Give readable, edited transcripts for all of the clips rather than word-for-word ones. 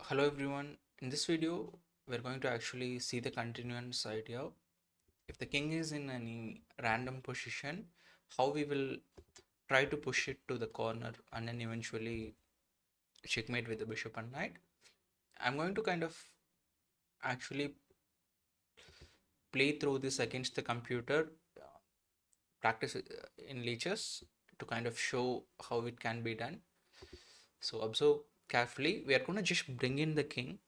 Hello everyone. In this video, we're going to actually see the continuance idea. If the king is in any random position, how we will try to push it to the corner and then eventually checkmate with the bishop and knight. I'm going to kind of actually play through this against the computer, practice in leeches to kind of show how it can be done. So observe carefully. We are going to just bring in the king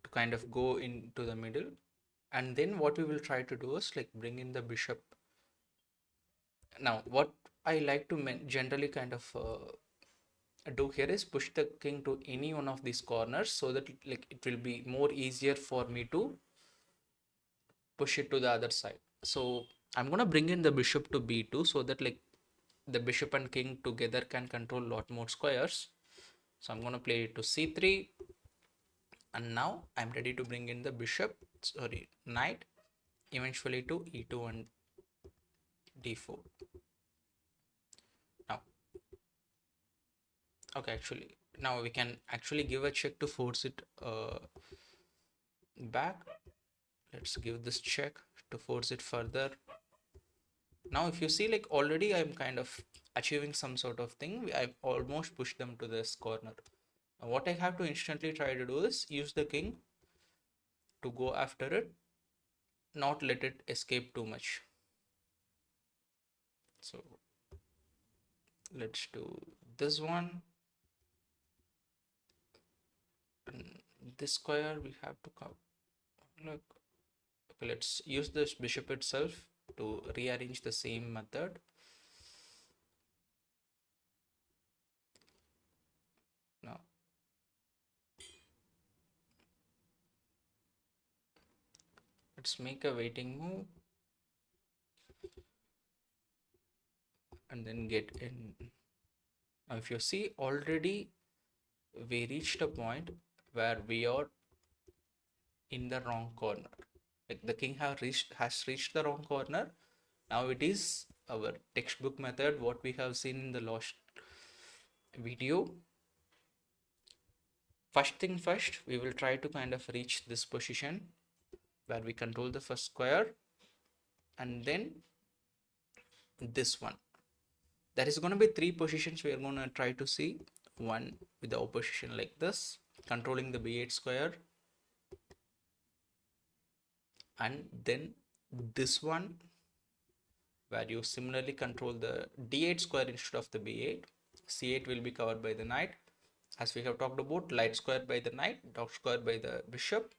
to kind of go into the middle, and then what we will try to do is like bring in the bishop. Now what I like to generally kind of do here is push the king to any one of these corners so that it will be more easier for me to push it to the other side. So I'm going to bring in the bishop to b2 so that the bishop and king together can control a lot more squares. So I'm going to play it to c3, and now I'm ready to bring in the bishop, sorry, knight, eventually to e2 and d4. Now, okay, actually, now we can actually give a check to force it back. Let's give this check to force it further. Now, if you see, like already I'm kind of achieving some sort of thing. I've almost pushed them to this corner. Now, what I have to instantly try to do is use the king to go after it, not let it escape too much. So let's do this one. And this square we have to come. Look, okay, let's use this bishop itself to rearrange the same method. Now, let's make a waiting move and then get in. Now, if you see, already we reached a point where we are in the wrong corner. Like the king has reached the wrong corner. Now it is our textbook method, what we have seen in the last video. First thing first, we will try to kind of reach this position where we control the first square, and then this one. There is going to be three positions we are going to try to see. One with the opposition like this, controlling the b8 square, and then this one where you similarly control the d8 square instead of the b8. c8 will be covered by the knight, as we have talked about, light square by the knight, dark square by the bishop.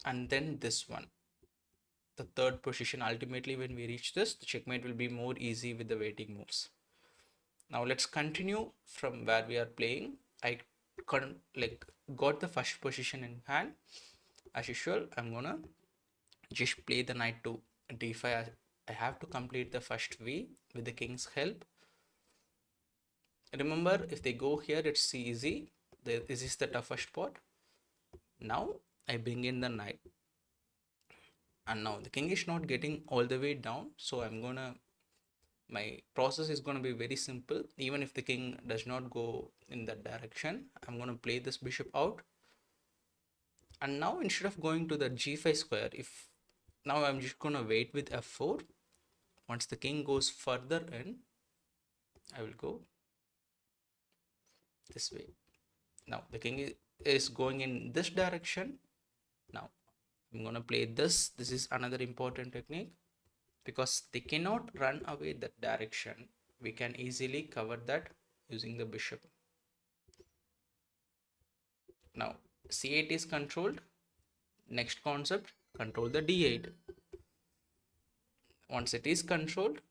And then this one, the third position. Ultimately, when we reach this, the checkmate will be more easy with the waiting moves. Now let's continue from where we are playing. I got the first position in hand. As usual, I'm gonna just play the knight to d5. I have to complete the first v with the king's help. Remember, if they go here, it's easy. This is the toughest part. Now I bring in the knight, and now the king is not getting all the way down, so my process is going to be very simple. Even if the king does not go in that direction, I'm going to play this bishop out. And now instead of going to the g5 square, if now I'm just going to wait with f4. Once the king goes further in, I will go this way. Now the king is going in this direction. Now I'm going to play this. This is another important technique, because they cannot run away that direction. We can easily cover that using the bishop. Now c8 is controlled. Next concept, control the d8. Once it is controlled,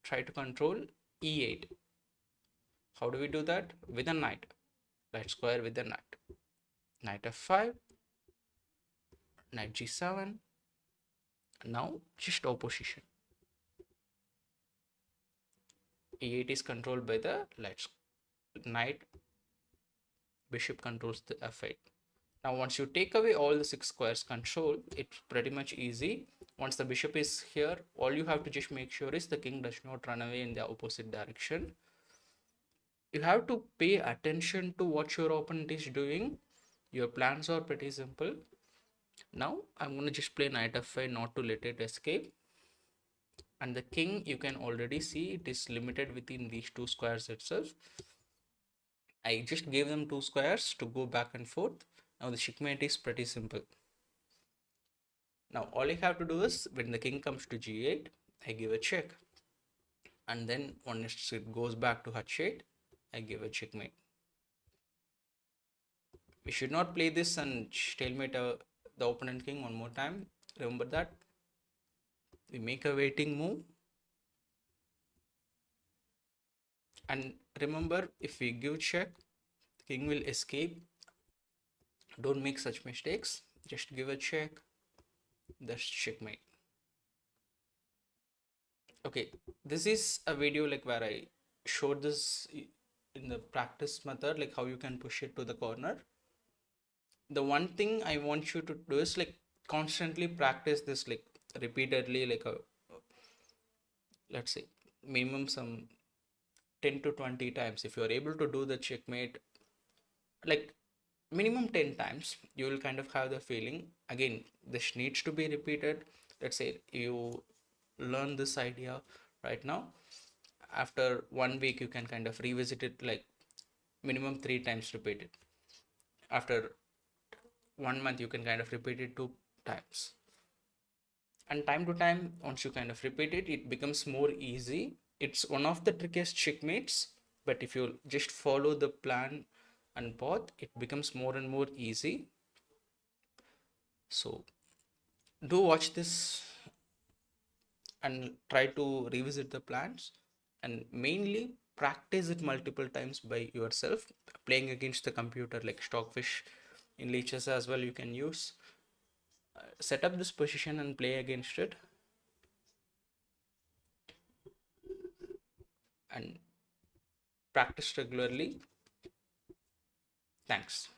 try to control e8. How do we do that? With a knight. Light square with the knight. Knight f5, knight g7. Now just opposition. e8 is controlled by the knight. Bishop controls the f8. Now, once you take away all the 6 squares control, it's pretty much easy. Once the bishop is here, all you have to just make sure is the king does not run away in the opposite direction. You have to pay attention to what your opponent is doing. Your plans are pretty simple. Now, I'm going to just play knight f5 not to let it escape. And the king, you can already see it is limited within these 2 squares itself. I just gave them 2 squares to go back and forth. Now the checkmate is pretty simple. Now all I have to do is when the king comes to g8, I give a check. And then once it goes back to h8, I give a checkmate. We should not play this and stalemate the opponent king one more time. Remember that. We make a waiting move. And remember, if we give check, the king will escape. Don't make such mistakes. Just give a check. That's checkmate. Okay, this is a video like where I showed this in the practice method, like how you can push it to the corner. The one thing I want you to do is like constantly practice this, like repeatedly, like let's say minimum some 10 to 20 times. If you're able to do the checkmate like minimum 10 times, you will kind of have the feeling. Again, this needs to be repeated. Let's say you learn this idea right now. After 1 week, you can kind of revisit it like minimum 3 times repeated. After 1 month, you can kind of repeat it 2 times. And time to time, once you kind of repeat it, it becomes more easy. It's one of the trickiest checkmates, but if you just follow the plan and path, it becomes more and more easy. So do watch this and try to revisit the plans, and mainly practice it multiple times by yourself, playing against the computer like Stockfish in leeches as well. You can use set up this position and play against it, and practice regularly. Thanks.